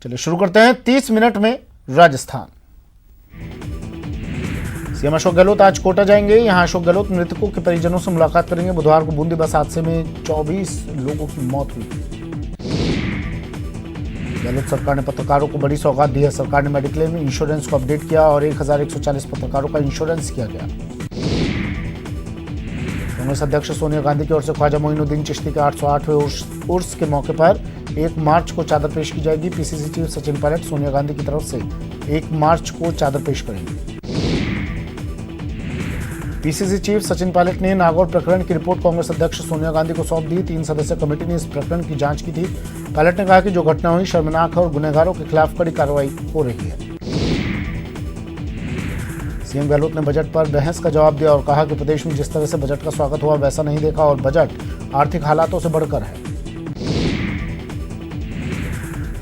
चलिए शुरू करते हैं 30 मिनट में राजस्थान। सीएम अशोक गहलोत आज कोटा जाएंगे। यहां अशोक गहलोत मृतकों के परिजनों से मुलाकात करेंगे। बुधवार को बूंदी बस हादसे में 24 लोगों की मौत हुई। गहलोत सरकार ने पत्रकारों को बड़ी सौगात दी है। सरकार ने मेडिक्लेम इंश्योरेंस को अपडेट किया और 1140 पत्रकारों का इंश्योरेंस किया गया। कांग्रेस अध्यक्ष सोनिया गांधी की ओर से ख्वाजा मोइनुद्दीन चिश्ती के 808वें उर्स के मौके पर 1 मार्च को चादर पेश की जाएगी। पीसीसी चीफ सचिन पायलट सोनिया गांधी की तरफ से 1 मार्च को चादर पेश करेंगे। पीसीसी चीफ सचिन पायलट ने नागौर प्रकरण की रिपोर्ट कांग्रेस अध्यक्ष सोनिया गांधी को सौंप दी। 3 सदस्यीय कमेटी ने इस प्रकरण की जांच की थी। पायलट ने कहा कि जो घटना हुई शर्मनाक है और गुनहगारों के खिलाफ कड़ी कार्रवाई हो रही है। सीएम गहलोत ने बजट पर बहस का जवाब दिया और कहा कि प्रदेश में जिस तरह से बजट का स्वागत हुआ वैसा नहीं देखा और बजट आर्थिक हालातों से बढ़कर है।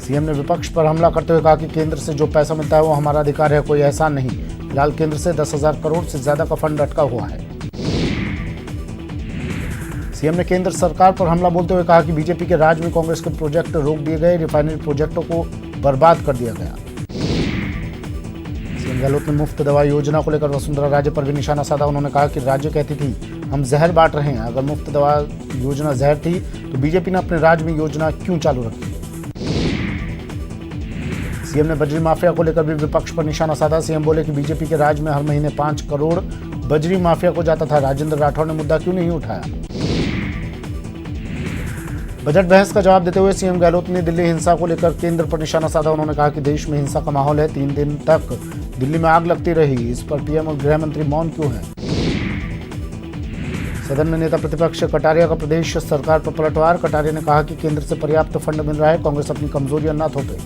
सीएम ने विपक्ष पर हमला करते हुए कहा कि केंद्र से जो पैसा मिलता है वो हमारा अधिकार है, कोई एहसान नहीं। फिलहाल केंद्र से 10,000 करोड़ से ज्यादा का फंड अटका हुआ है। सीएम ने केंद्र सरकार पर हमला बोलते हुए कहा कि बीजेपी के राज में कांग्रेस के प्रोजेक्ट रोक दिए गए, रिफाइनरी प्रोजेक्टों को बर्बाद कर दिया गया। सीएम गहलोत ने मुफ्त दवा योजना को लेकर वसुंधरा राजे पर भी निशाना साधा। उन्होंने कहा कि राज्य कहती थी हम जहर बांट रहे हैं। अगर मुफ्त दवा योजना जहर थी तो बीजेपी ने अपने राज्य में योजना क्यों चालू रखी। सीएम ने बजरी माफिया को लेकर भी विपक्ष पर निशाना साधा। सीएम बोले कि बीजेपी के राज में हर महीने 5 करोड़ बजरी माफिया को जाता था। राजेंद्र राठौर ने मुद्दा क्यों नहीं उठाया। बजट बहस का जवाब देते हुए सीएम गहलोत ने दिल्ली हिंसा को लेकर केंद्र पर निशाना साधा। उन्होंने कहा कि देश में हिंसा का माहौल है। 3 दिन तक दिल्ली में आग लगती रही। इस पर पीएम और गृह मंत्री मौन क्यों हैं। सदन में नेता प्रतिपक्ष कटारिया का प्रदेश सरकार पर पलटवार। कटारिया ने कहा कि केंद्र से पर्याप्त फंड मिल रहा है, कांग्रेस अपनी कमजोरियां न थोपे।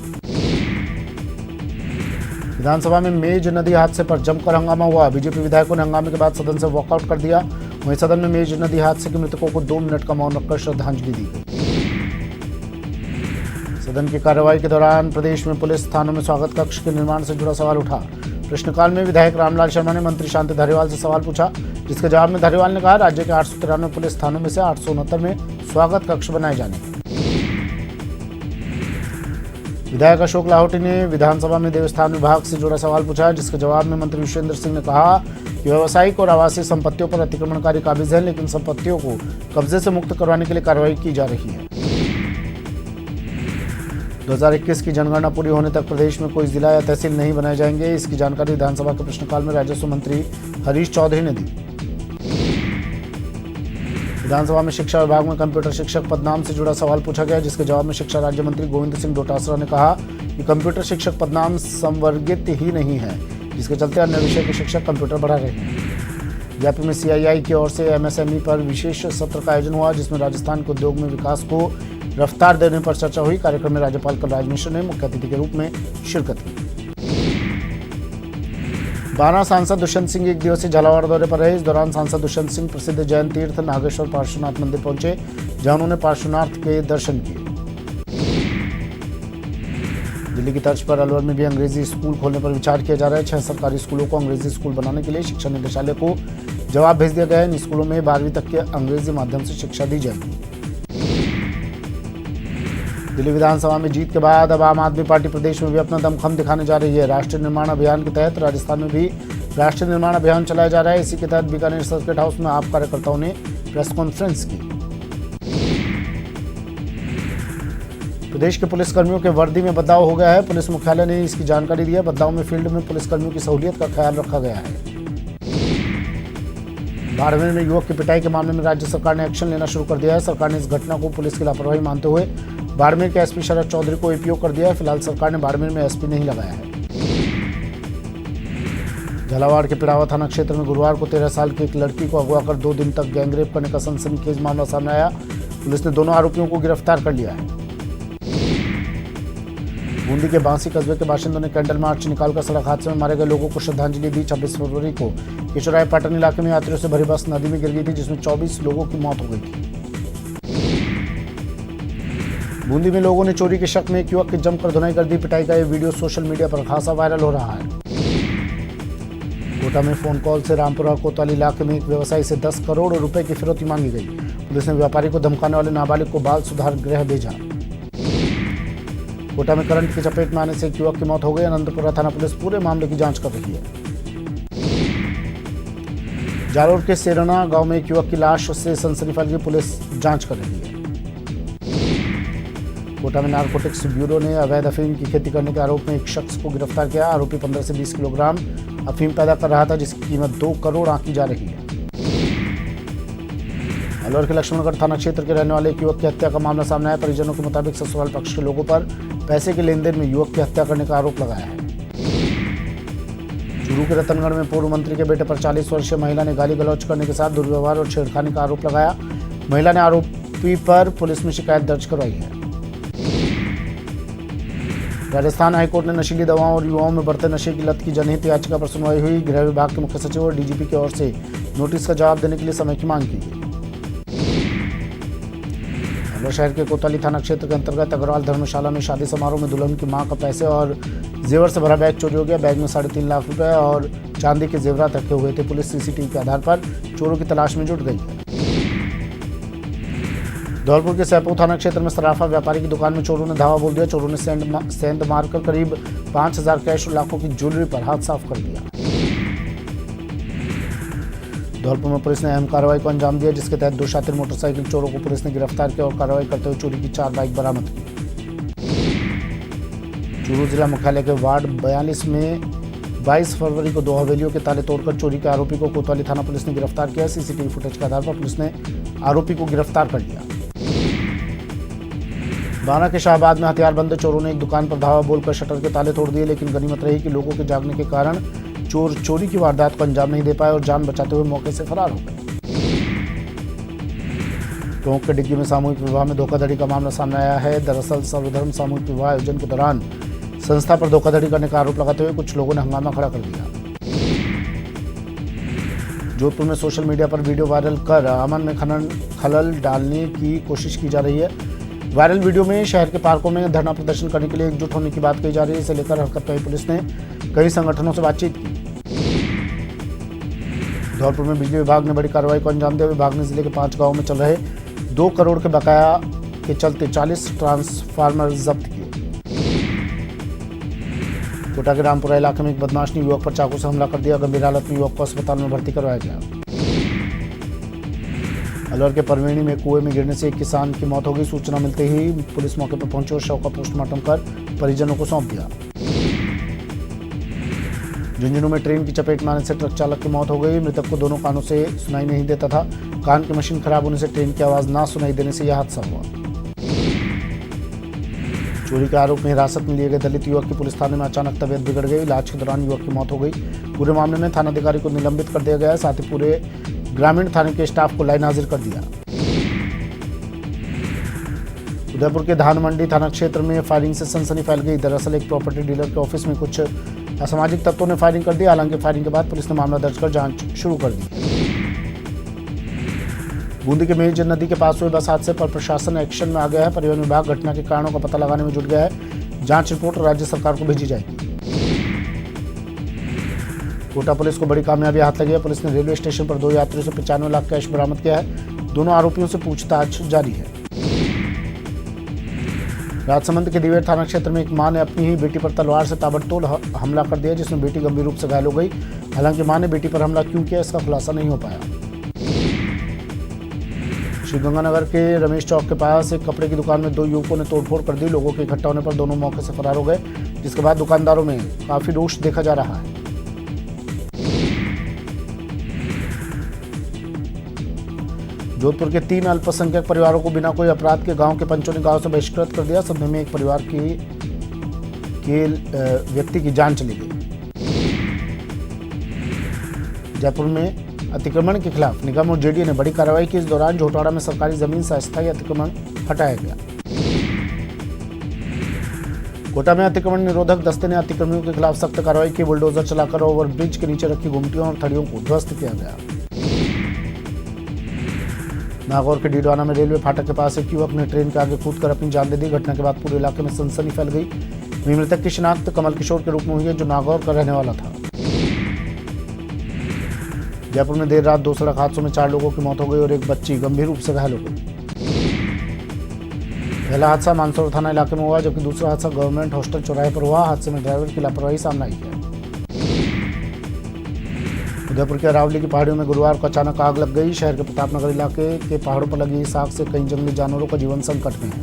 विधानसभा में मेज नदी हादसे पर जमकर हंगामा हुआ। बीजेपी विधायकों ने हंगामे के बाद सदन से वॉकआउट कर दिया। वहीं सदन में मेज नदी हादसे के मृतकों को 2 मिनट का मौन रखकर श्रद्धांजलि दी गई। सदन की कार्रवाई के दौरान प्रदेश में पुलिस थानों में स्वागत कक्ष के निर्माण से जुड़ा सवाल उठा। प्रश्नकाल में विधायक रामलाल शर्मा ने मंत्री शांति धारीवाल से सवाल पूछा, जिसके जवाब में धारीवाल ने कहा राज्य के 893 पुलिस थानों में से 869 में स्वागत कक्ष बनाए जाने। विधायक अशोक लाहौटी ने विधानसभा में देवस्थान विभाग से जुड़ा सवाल पूछा, जिसके जवाब में मंत्री विश्वेंद्र सिंह ने कहा कि व्यावसायिक और आवासीय संपत्तियों पर अतिक्रमणकारी काबिज है, लेकिन संपत्तियों को कब्जे से मुक्त करवाने के लिए कार्रवाई की जा रही है। 2021 की जनगणना पूरी होने तक प्रदेश में कोई जिला या तहसील नहीं बनाए जाएंगे। इसकी जानकारी विधानसभा के प्रश्नकाल में राजस्व मंत्री हरीश चौधरी ने दी। विधानसभा में शिक्षा विभाग में कंप्यूटर शिक्षक पदनाम से जुड़ा सवाल पूछा गया, जिसके जवाब में शिक्षा राज्य मंत्री गोविंद सिंह डोटासरा ने कहा कि कंप्यूटर शिक्षक पदनाम संवर्गित ही नहीं है, जिसके चलते अन्य विषय के शिक्षक कंप्यूटर बढ़ा रहे हैं। जयपुर में सीआईआई की ओर से एमएसएमई पर विशेष सत्र का आयोजन हुआ, जिसमें राजस्थान के उद्योग में विकास को रफ्तार देने पर चर्चा हुई। कार्यक्रम में राज्यपाल कलराज मिश्र ने मुख्य अतिथि के रूप में शिरकत की। 12 सांसद दुष्यंत सिंह 1 दिवसीय झालावाड़ दौरे पर रहे। इस दौरान सांसद दुष्यंत सिंह प्रसिद्ध जैन तीर्थ नागेश्वर पार्श्वनाथ मंदिर पहुंचे, जहां उन्होंने पार्श्वनाथ के दर्शन किए। दिल्ली की तर्ज पर अलवर में भी अंग्रेजी स्कूल खोलने पर विचार किया जा रहा है। 6 सरकारी स्कूलों को अंग्रेजी स्कूल बनाने के लिए शिक्षा निदेशालय को जवाब भेज दिया गया है। इन स्कूलों में 12वीं तक के अंग्रेजी माध्यम से शिक्षा दी जाएगी। दिल्ली विधानसभा में जीत के बाद अब आम आदमी पार्टी प्रदेश में भी अपना दमखम दिखाने जा रही है। राष्ट्रीय निर्माण अभियान के तहत राजस्थान में भी राष्ट्रीय निर्माण अभियान चलाया जा रहा है। इसी के तहत बीकानेर सर्किट हाउस में आप कार्यकर्ताओं ने प्रेस कॉन्फ्रेंस की। प्रदेश के पुलिसकर्मियों के वर्दी में बदलाव हो गया है। पुलिस मुख्यालय ने इसकी जानकारी दी है। बदलाव में फील्ड में पुलिसकर्मियों की सहूलियत का ख्याल रखा गया है। बाड़मेर में युवक की पिटाई के मामले में राज्य सरकार ने एक्शन लेना शुरू कर दिया है। सरकार ने इस घटना को पुलिस की लापरवाही मानते हुए बाड़मेर के एसपी शरद चौधरी को एपीओ कर दिया है। फिलहाल सरकार ने बाड़मेर में एसपी नहीं लगाया है। झालावाड़ के पिड़ावा थाना क्षेत्र में गुरुवार को 13 साल की एक लड़की को अगवा कर 2 दिन तक गैंगरेप करने का सनसनीखेज मामला सामने आया। पुलिस ने दोनों आरोपियों को गिरफ्तार कर लिया है। बूंदी के बांसी कस्बे के बाशिंदों ने कैंडल मार्च निकालकर सड़क हादसे में मारे गए लोगों को श्रद्धांजलि दी। 26 फरवरी को किशोराय पाटन इलाके में यात्रियों से भरी बस नदी में गिर गई थी, जिसमें 24 लोगों की मौत हो गई थी। बूंदी में लोगों ने चोरी के शक में एक युवक की जमकर धुनाई कर दी। पिटाई का ये वीडियो सोशल मीडिया पर खासा वायरल हो रहा है। कोटा में फोन कॉल से रामपुरा कोतवाली इलाके में एक व्यवसायी से 10 करोड़ रुपए की फिरौती मांगी गई। पुलिस ने व्यापारी को धमकाने वाले नाबालिग को बाल सुधार गृह भेजा। कोटा में करंट की चपेट में आने से एक युवक की मौत हो गई। अनंतपुरा थाना पुलिस पूरे मामले की जांच कर रही है। जालोर के सेरना गांव में एक युवक की लाश से सनसनी फैल गई, पुलिस जांच कर रही है। कोटा में नारकोटिक्स ब्यूरो ने अवैध अफीम की खेती करने के आरोप में एक शख्स को गिरफ्तार किया। आरोपी 15 से 20 किलोग्राम अफीम पैदा कर रहा था, जिसकी कीमत 2 करोड़ आंकी जा रही है। अलवर के लक्ष्मणगढ़ थाना क्षेत्र के रहने वाले एक युवक की हत्या का मामला सामने आया। परिजनों के मुताबिक ससुराल पक्ष के लोगों पर पैसे के लेन देन में युवक की हत्या करने का आरोप लगाया है। चूरू के रतनगढ़ में पूर्व मंत्री के बेटे पर 40 वर्षीय महिला ने गाली गलौज करने के साथ दुर्व्यवहार और छेड़खानी का आरोप लगाया। महिला ने आरोपी पर पुलिस में शिकायत दर्ज करवाई है। राजस्थान हाईकोर्ट ने नशीली दवाओं और युवाओं में बढ़ते नशे की लत की जनहित याचिका पर सुनवाई हुई। गृह विभाग के मुख्य सचिव और डीजीपी की ओर से नोटिस का जवाब देने के लिए समय की मांग की गई। अलवर शहर के कोतवाली थाना क्षेत्र के अंतर्गत अग्रवाल धर्मशाला में शादी समारोह में दुल्हन की मां का पैसे और जेवर से भरा बैग चोरी हो गया। बैग में 3.5 लाख रुपए और चांदी के जेवरात रखे हुए थे। पुलिस सीसीटीवी के आधार पर चोरों की तलाश में जुट गई है। धौलपुर के सैपू थाना क्षेत्र में सराफा व्यापारी की दुकान में चोरों ने धावा बोल दिया। चोरों ने सेंध मारकर करीब 5,000 कैश और लाखों की ज्वेलरी पर हाथ साफ कर दिया। धौलपुर में पुलिस ने अहम कार्रवाई को अंजाम दिया, जिसके तहत 2 शातिर मोटरसाइकिल चोरों को पुलिस ने गिरफ्तार किया और कार्रवाई करते हुए चोरी की 4 बाइक बरामद की। चूरू जिला मुख्यालय के वार्ड 42 में 22 फरवरी को 2 हवेलियों के ताले तोड़कर चोरी के आरोपी को कोतवाली थाना पुलिस ने गिरफ्तार किया। सीसीटीवी फुटेज के आधार पर पुलिस ने आरोपी को गिरफ्तार कर लिया। बाना के शाहबाद में हथियारबंद चोरों ने एक दुकान पर धावा बोलकर शटर के ताले तोड़ दिए, लेकिन गनीमत रही कि लोगों के जागने के कारण चोर चोरी की वारदात को अंजाम नहीं दे पाए और जान बचाते हुए मौके से फरार हो गए। टोंक के डिग्गी में सामूहिक विवाह में धोखाधड़ी का मामला सामने आया है। दरअसल सर्वधर्म सामूहिक विवाह आयोजन के दौरान संस्था पर धोखाधड़ी करने का आरोप लगाते हुए कुछ लोगों ने हंगामा खड़ा कर दिया। जोधपुर में सोशल मीडिया पर वीडियो वायरल कर अमन में खलल डालने की कोशिश की जा रही है। वायरल वीडियो में शहर के पार्कों में धरना प्रदर्शन करने के लिए एकजुट होने की बात कही जा रही है। इसे लेकर हरकत में आई पुलिस ने कई संगठनों से बातचीत की। धौलपुर में बिजली विभाग ने बड़ी कार्रवाई को अंजाम दिया। विभाग ने जिले के 5 गांवों में चल रहे 2 करोड़ के बकाया के चलते 40 ट्रांसफार्मर जब्त किए। कोटा के रामपुरा इलाके में एक बदमाश ने युवक पर चाकू से हमला कर दिया। गंभीर हालत में युवक को अस्पताल में भर्ती करवाया गया। अलवर के परवेणी में कुएं में गिरने से एक किसान की मौत हो गई। सूचना मिलते ही पुलिस मौके पर पहुंची और शव का पोस्टमार्टम कर परिजनों को सौंप दिया। झुंझुनू में ट्रेन की चपेट में आने से ट्रक चालक की मौत हो गई। मृतक को दोनों कानों से सुनाई नहीं देता था। कान की मशीन खराब होने से ट्रेन की आवाज ना सुनाई देने से यह हादसा हुआ। चोरी के आरोप में हिरासत में लिए गए दलित युवक की पुलिस थाने में अचानक तबीयत बिगड़ गई। इलाज के दौरान युवक की मौत हो गई। पूरे मामले में थानाधिकारी को निलंबित कर दिया गया है। साथ ही पूरे ग्रामीण थाने के स्टाफ को लाइन हाजिर कर दिया। उदयपुर के धान मंडी थाना क्षेत्र में फायरिंग से सनसनी फैल गई। दरअसल एक प्रॉपर्टी डीलर के ऑफिस में कुछ असामाजिक तत्वों ने फायरिंग कर दी। हालांकि फायरिंग के बाद पुलिस ने मामला दर्ज कर जांच शुरू कर दी। बूंदी के मेज नदी के पास हुए बस हादसे पर प्रशासन एक्शन में आ गया है। परिवहन विभाग घटना के कारणों का पता लगाने में जुट गया है। जांच रिपोर्ट राज्य सरकार को भेजी जाएगी। कोटा पुलिस को बड़ी कामयाबी हाथ लगी है। पुलिस ने रेलवे स्टेशन पर 2 यात्रियों से 95 लाख कैश बरामद किया है। दोनों आरोपियों से पूछताछ जारी है। राजसमंद के दिवेर थाना क्षेत्र में एक मां ने अपनी ही बेटी पर तलवार से ताबड़तोड़ हमला कर दिया, जिसमें बेटी गंभीर रूप से घायल हो गई। हालांकि मां ने बेटी पर हमला क्यों किया, इसका खुलासा नहीं हो पाया। श्रीगंगानगर के रमेश चौक के पास एक कपड़े की दुकान में 2 युवकों ने तोड़फोड़ कर दी। लोगों के इकट्ठा होने पर दोनों मौके से फरार हो गए, जिसके बाद दुकानदारों में काफी रोष देखा जा रहा है। जोधपुर के 3 अल्पसंख्यक परिवारों को बिना कोई अपराध के गांव के पंचों ने गांव से बहिष्कृत कर दिया। सदमे में एक परिवार के व्यक्ति की जान चली गई। जयपुर में अतिक्रमण के खिलाफ निगम और जेडीए ने बड़ी कार्रवाई की। इस दौरान झोटाड़ा में सरकारी जमीन से अस्थायी अतिक्रमण हटाया गया। कोटा में अतिक्रमण निरोधक दस्ते ने अतिक्रमणियों के खिलाफ सख्त कार्रवाई की। बुलडोजर चलाकर ओवरब्रिज के नीचे रखी गुमटियों और थड़ियों को ध्वस्त किया गया। नागौर के डीडवाना में रेलवे फाटक के पास एक युवक ने ट्रेन के आगे कूदकर अपनी जान दे दी। घटना के बाद पूरे इलाके में सनसनी फैल गई। मृतक की शिनाख्त कमल किशोर के रूप में हुई है, जो नागौर का रहने वाला था। जयपुर में देर रात 2 सड़क हादसों में 4 लोगों की मौत हो गई और एक बच्ची गंभीर रूप से घायल हो गई। पहला हादसा मानसरोवर थाना इलाके में हुआ, जबकि दूसरा हादसा गवर्नमेंट हॉस्टल चौराहे पर हुआ। हादसे में ड्राइवर की लापरवाही सामने आई है। उदयपुर के अरावली की पहाड़ियों में गुरुवार को अचानक आग लग गई। शहर के प्रतापनगर इलाके के पहाड़ों पर लगी इस आग से कई जंगली जानवरों का जीवन संकट में है।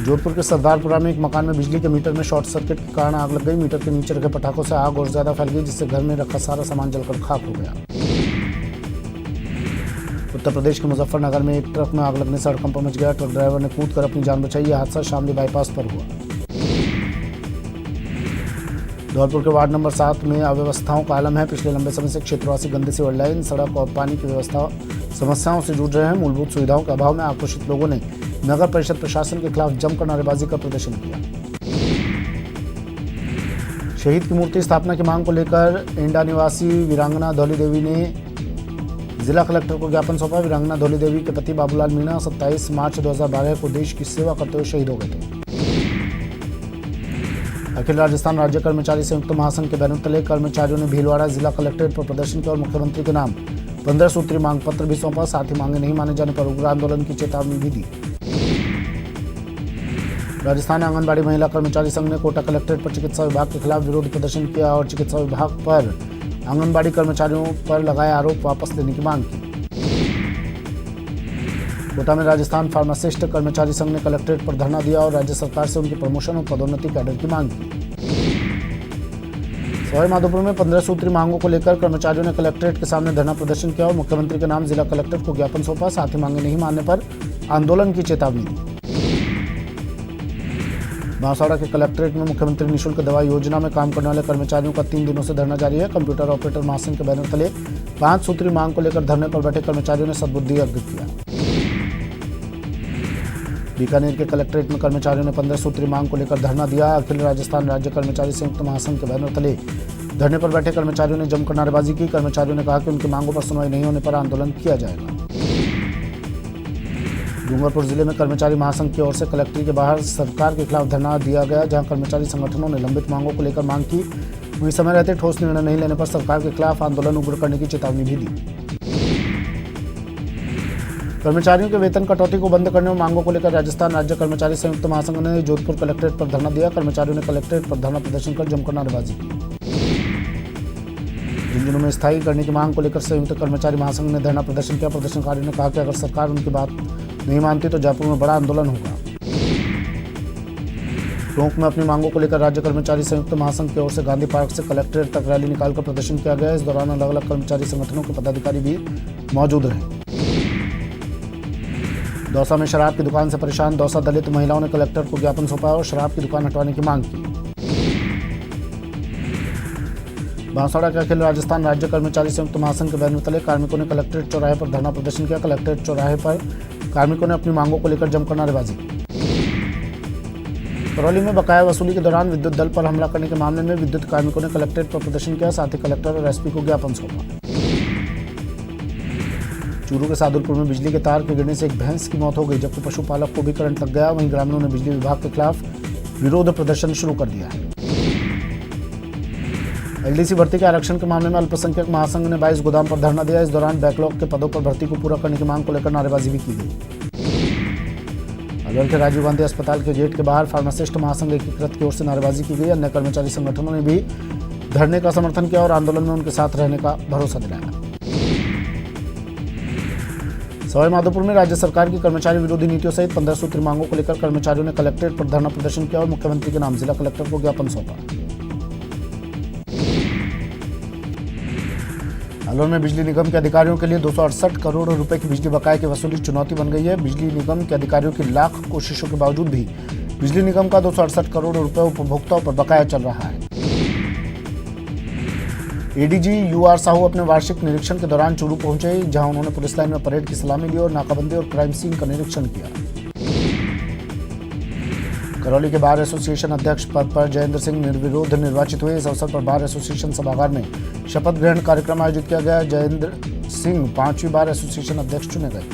जोधपुर के सरदारपुरा में एक मकान में बिजली के मीटर में शॉर्ट सर्किट के कारण आग लग गई। मीटर के नीचे रखे पटाखों से आग और ज्यादा फैल गई, जिससे घर में रखा सारा सामान जलकर खाक हो गया। उत्तर प्रदेश के मुजफ्फरनगर में एक ट्रक में आग लगने से हड़कंप मच गया। ट्रक ड्राइवर ने कूदकर अपनी जान बचाई। यह हादसा शामली बाईपास पर हुआ। धौलपुर के वार्ड नंबर 7 में अव्यवस्थाओं का आलम है। पिछले लंबे समय से क्षेत्रवासी गंदी सीवर लाइन, सड़क और पानी की व्यवस्था समस्याओं से जूझ रहे हैं। मूलभूत सुविधाओं के अभाव में आक्रोशित लोगों ने नगर परिषद प्रशासन के खिलाफ जमकर नारेबाजी कर प्रदर्शन किया। शहीद की मूर्ति स्थापना की मांग को लेकर एंडा निवासी वीरांगना धौली देवी ने जिला कलेक्टर को ज्ञापन सौंपा। वीरांगना धौली देवी के पति बाबूलाल मीणा 27 मार्च 2012 को देश की सेवा करते हुए शहीद हो गए थे। अखिल राजस्थान राज्य कर्मचारी संयुक्त महासंघ के बैनर तले कर्मचारियों ने भीलवाड़ा जिला कलेक्ट्रेट पर प्रदर्शन किया और मुख्यमंत्री के नाम 15 सूत्री मांग पत्र भी सौंपा। साथ ही मांगे नहीं माने जाने पर उग्र आंदोलन की चेतावनी भी दी। राजस्थान आंगनबाड़ी महिला कर्मचारी संघ ने कोटा कलेक्ट्रेट पर चिकित्सा विभाग के खिलाफ विरोध प्रदर्शन किया और चिकित्सा विभाग पर आंगनबाड़ी कर्मचारियों पर लगाए आरोप वापस लेने की मांग की। कोटा में राजस्थान फार्मासिस्ट कर्मचारी संघ ने कलेक्ट्रेट पर धरना दिया और राज्य सरकार से उनकी प्रमोशन और पदोन्नति कैडर की मांग की। सवाई माधोपुर में 15 सूत्री मांगों को लेकर कर्मचारियों ने कलेक्ट्रेट के सामने धरना प्रदर्शन किया और मुख्यमंत्री के नाम जिला कलेक्टर को ज्ञापन सौंपा। साथ ही मांगे नहीं मानने पर आंदोलन की चेतावनी दी। बांसवाड़ा के कलेक्ट्रेट में मुख्यमंत्री निःशुल्क दवा योजना में काम करने वाले कर्मचारियों का 3 दिनों से धरना जारी है। कंप्यूटर ऑपरेटर महासंघ के बैनर तले 5 सूत्री मांग को लेकर धरने पर बैठे कर्मचारियों ने सद्बुद्धि अर्पित किया। बीकानेर के कलेक्ट्रेट में कर्मचारियों ने 15 सूत्री मांग को लेकर धरना दिया। अखिल राजस्थान राज्य कर्मचारी संयुक्त महासंघ के बैनर तले धरने पर बैठे कर्मचारियों ने जमकर नारेबाजी की। कर्मचारियों ने कहा कि उनकी मांगों पर सुनवाई नहीं होने पर आंदोलन किया जाएगा। डूंगरपुर जिले में कर्मचारी महासंघ की ओर से कलेक्ट्रेट के बाहर सरकार के खिलाफ धरना दिया गया, जहां कर्मचारी संगठनों ने लंबित मांगों को लेकर मांग की। वहीं समय रहते ठोस निर्णय नहीं लेने पर सरकार के खिलाफ आंदोलन उग्र करने की चेतावनी भी दी। कर्मचारियों के वेतन कटौती को बंद करने और मांगों को लेकर राजस्थान राज्य कर्मचारी संयुक्त महासंघ ने जोधपुर कलेक्ट्रेट पर धरना दिया। कर्मचारियों ने कलेक्ट्रेट पर धरना प्रदर्शन कर जमकर नारेबाजी की। झुंझुनू में स्थायी करने की मांग को लेकर संयुक्त कर्मचारी महासंघ ने धरना प्रदर्शन किया। प्रदर्शनकारियों ने कहा कि अगर सरकार उनकी बात नहीं मानती तो जयपुर में बड़ा आंदोलन होगा। टोंक में अपनी मांगों को लेकर राज्य कर्मचारी संयुक्त महासंघ की ओर से गांधी पार्क से कलेक्ट्रेट तक रैली निकालकर प्रदर्शन किया गया। इस दौरान अलग अलग कर्मचारी संगठनों के पदाधिकारी भी मौजूद रहे। दौसा में शराब की दुकान से परेशान दौसा दलित महिलाओं ने कलेक्टर को ज्ञापन सौंपा और शराब की दुकान हटवाने की मांग की। बांसवाड़ा के अखिल राजस्थान राज्य कर्मचारी संयुक्त महासंघ के बैनर तले कार्मिकों ने कलेक्ट्रेट चौराहे पर धरना प्रदर्शन किया। कलेक्ट्रेट चौराहे पर कार्मिकों ने अपनी मांगों को लेकर जमकर नारेबाजी की। करौली में बकाया वसूली के दौरान विद्युत दल पर हमला करने के मामले में विद्युत कार्मिकों ने कलेक्ट्रेट पर प्रदर्शन किया। साथ ही कलेक्टर और एसपी को ज्ञापन सौंपा। चूरू के सादुलपुर में बिजली के तार के गिरने से एक भैंस की मौत हो गई, जबकि पशुपालक को भी करंट लग गया। वहीं ग्रामीणों ने बिजली विभाग के खिलाफ विरोध प्रदर्शन शुरू कर दिया है। एलडीसी भर्ती के आरक्षण के मामले में अल्पसंख्यक महासंघ ने 22 गोदाम पर धरना दिया। इस दौरान बैकलॉग के पदों पर भर्ती को पूरा करने की मांग को लेकर नारेबाजी भी की गई। अलवर के राजीव गांधी अस्पताल के गेट के बाहर फार्मासिस्ट महासंघ एकीकृत की ओर से नारेबाजी की गई। अन्य कर्मचारी संगठनों ने भी धरने का समर्थन किया और आंदोलन में उनके साथ रहने का भरोसा दिलाया। सवाई माधोपुर में राज्य सरकार की कर्मचारी विरोधी नीतियों सहित 15 सूत्री मांगों को लेकर कर्मचारियों ने कलेक्ट्रेट पर धरना प्रदर्शन किया और मुख्यमंत्री के नाम जिला कलेक्टर को ज्ञापन सौंपा। अलवर में बिजली निगम के अधिकारियों के लिए 268 करोड़ रुपए की बिजली बकाये की वसूली चुनौती बन गई है। बिजली निगम के अधिकारियों की लाख कोशिशों के बावजूद भी बिजली निगम का 268 करोड़ रुपए उपभोक्ताओं पर बकाया चल रहा है। एडीजी यूआर साहू अपने वार्षिक निरीक्षण के दौरान चूरू पहुंचे, जहां उन्होंने पुलिस लाइन में परेड की सलामी ली और नाकाबंदी और क्राइम सीन का निरीक्षण किया। करौली के बार एसोसिएशन अध्यक्ष पद पर जयेंद्र सिंह निर्विरोध निर्वाचित हुए। इस अवसर पर बार एसोसिएशन सभागार में शपथ ग्रहण कार्यक्रम आयोजित किया गया। जयेंद्र सिंह 5वीं बार एसोसिएशन अध्यक्ष चुने गए।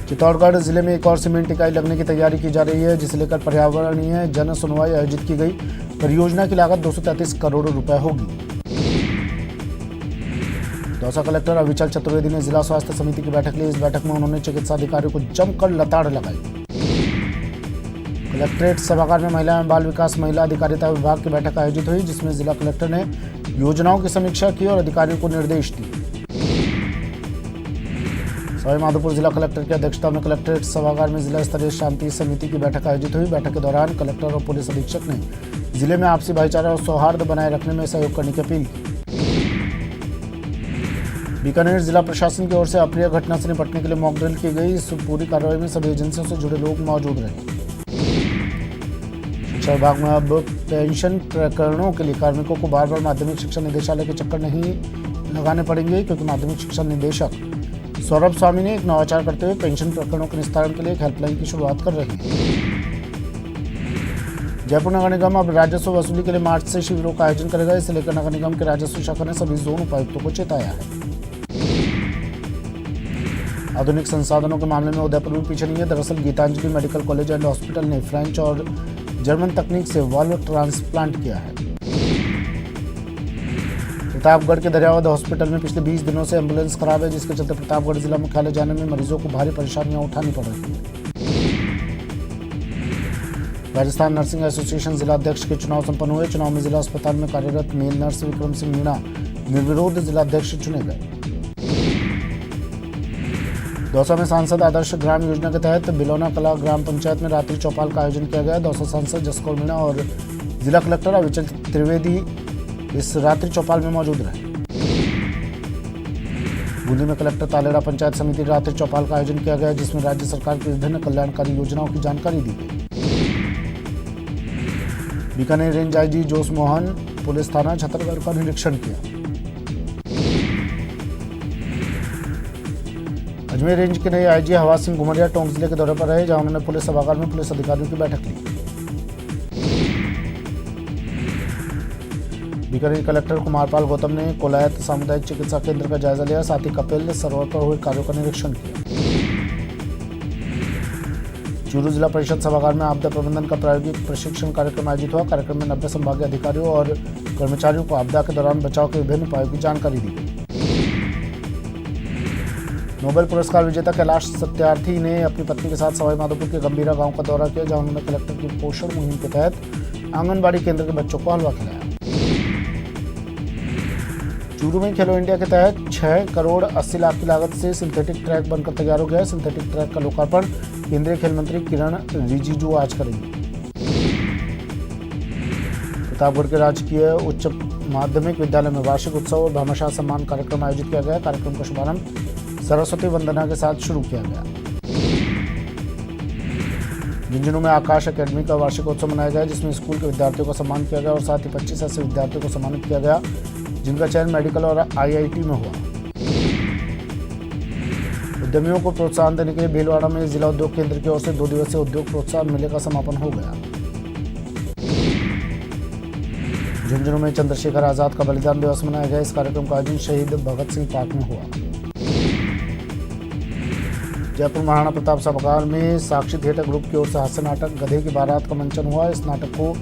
चित्तौड़गढ़ जिले में एक और सीमेंट इकाई लगने की तैयारी की जा रही है, जिसे लेकर पर्यावरणीय जन सुनवाई आयोजित की गई। परियोजना की लागत 233 करोड़ रुपए होगी। दौसा कलेक्टर अविचल चतुर्वेदी ने जिला स्वास्थ्य समिति की बैठक ली। इस बैठक में उन्होंने चिकित्सा अधिकारियों को जमकर लताड़ लगाई। कलेक्ट्रेट सभागार में महिला एवं बाल विकास महिला अधिकारिता विभाग की बैठक आयोजित हुई, जिसमें जिला कलेक्टर ने योजनाओं की समीक्षा की और अधिकारियों को निर्देश दिए। सवाईमाधोपुर जिला कलेक्टर की अध्यक्षता में कलेक्ट्रेट सभागार में जिला स्तरीय शांति समिति की बैठक आयोजित हुई। बैठक के दौरान कलेक्टर और पुलिस अधीक्षक ने जिले में आपसी भाईचारा और सौहार्द बनाए रखने में सहयोग करने की अपील की। बीकानेर जिला प्रशासन की ओर से अप्रिय घटना से निपटने के लिए मॉक ड्रिल की गई। इस पूरी कार्रवाई में सभी एजेंसियों से जुड़े लोग मौजूद रहे। शिक्षा विभाग में अब पेंशन प्रकरणों के लिए कार्मिकों को बार बार माध्यमिक शिक्षा निदेशालय के चक्कर नहीं लगाने पड़ेंगे, क्योंकि माध्यमिक शिक्षा निदेशक सौरभ स्वामी ने एक नवाचार करते हुए पेंशन प्रकरणों के निस्तारण के लिए एक हेल्पलाइन की शुरुआत कर रही है। जयपुर नगर निगम अब राजस्व वसूली के लिए मार्च से शिविरों का आयोजन करेगा। इसे लेकर नगर निगम के राजस्व शाखा ने सभी जोन उपायुक्तों को चेताया है। आधुनिक संसाधनों के मामले में उदयपुर भी पीछे नहीं है। दरअसल Gitanjali medical college and hospital ने फ्रेंच और जर्मन तकनीक से वाल्व ट्रांसप्लांट किया है। प्रतापगढ़ के दरियावद हॉस्पिटल में पिछले 20 दिनों से एम्बुलेंस खराब है, जिसके चलते प्रतापगढ़ जिला मुख्यालय जाने में मरीजों को भारी परेशानियां उठानी पड़ रही है। राजस्थान नर्सिंग एसोसिएशन जिला अध्यक्ष के चुनाव संपन्न हुए। चुनाव में जिला अस्पताल में कार्यरत मेल नर्स विक्रम सिंह मीणा निर्विरोध जिला अध्यक्ष चुने गए। दौसा में सांसद आदर्श ग्राम योजना के तहत बिलौना कला ग्राम पंचायत में रात्रि चौपाल का आयोजन किया गया। दौसा सांसद जसकौर मीणा और जिला कलेक्टर अविचल त्रिवेदी इस रात्रि चौपाल में मौजूद रहे। बूंदी में कलेक्टर तालेड़ा पंचायत समिति रात्रि चौपाल का आयोजन किया गया, जिसमें राज्य सरकार की विभिन्न कल्याणकारी योजनाओं की जानकारी दी गई। बीकानेर रेंज आईजी जोश मोहन पुलिस थाना छतरगढ़ का निरीक्षण किया। अजमेर रेंज के नए आईजी हवा सिंह घुमरिया टोंक जिले के दौरे पर रहे, जहां उन्होंने पुलिस सभागार में पुलिस अधिकारियों की बैठक ली। बीकानेर कलेक्टर कुमारपाल गौतम ने कोलायत सामुदायिक चिकित्सा केंद्र का जायजा लिया, साथ ही कपिल सरोवर पर हुए कार्यों का निरीक्षण किया। चूरू जिला परिषद सभागार में आपदा प्रबंधन का प्रायोगिक प्रशिक्षण कार्यक्रम आयोजित हुआ। कार्यक्रम में 90 संभागीय अधिकारियों और कर्मचारियों को आपदा के दौरान बचाव के विभिन्न उपायों की जानकारी दी गई। नोबेल पुरस्कार विजेता कैलाश सत्यार्थी ने अपनी पत्नी के साथ सवाईमाधोपुर के गंभीरा गांव का दौरा किया, जहां उन्होंने कलेक्टर की पोषण मुहिम के तहत आंगनबाड़ी केंद्र के बच्चों को हलवा खिलाया। चूरू में खेलो इंडिया के तहत 6 करोड़ 80 लाख की लागत से सिंथेटिक ट्रैक बनकर तैयार हो गया है। सिंथेटिक ट्रैक का लोकार्पण केंद्रीय खेल मंत्री किरण रिजिजू आज करेंगे। प्रतापगढ़ के राजकीय उच्च माध्यमिक विद्यालय में वार्षिक उत्सव और भामाशाह सम्मान कार्यक्रम आयोजित किया गया। कार्यक्रम का शुभारंभ सरस्वती वंदना के साथ शुरू किया गया। झुंझुनू में आकाश अकेडमी का वार्षिकोत्सव मनाया गया, जिसमें स्कूल के विद्यार्थियों का सम्मान किया गया और साथ ही 25 ऐसे विद्यार्थियों को सम्मानित किया गया जिनका चयन मेडिकल और आईआईटी में हुआ। उद्यमियों को प्रोत्साहन देने के लिए भीलवाड़ा में जिला उद्योग केंद्र की ओर से 2 दिवसीय उद्योग प्रोत्साहन मेले का समापन हो गया। झुंझुनू में चंद्रशेखर आजाद का बलिदान दिवस मनाया गया। इस कार्यक्रम का आयोजन शहीद भगत सिंह पार्क में हुआ। जयपुर महाराणा प्रताप सभागार में साक्षी थिएटर ग्रुप की ओर से हास्य नाटक गधे की बारात का मंचन हुआ। इस नाटक को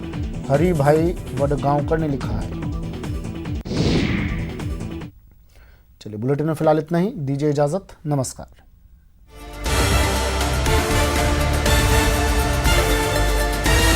हरि भाई वडगांवकर ने लिखा है। चलिए बुलेटिन में फिलहाल इतना ही, दीजिए इजाजत, नमस्कार।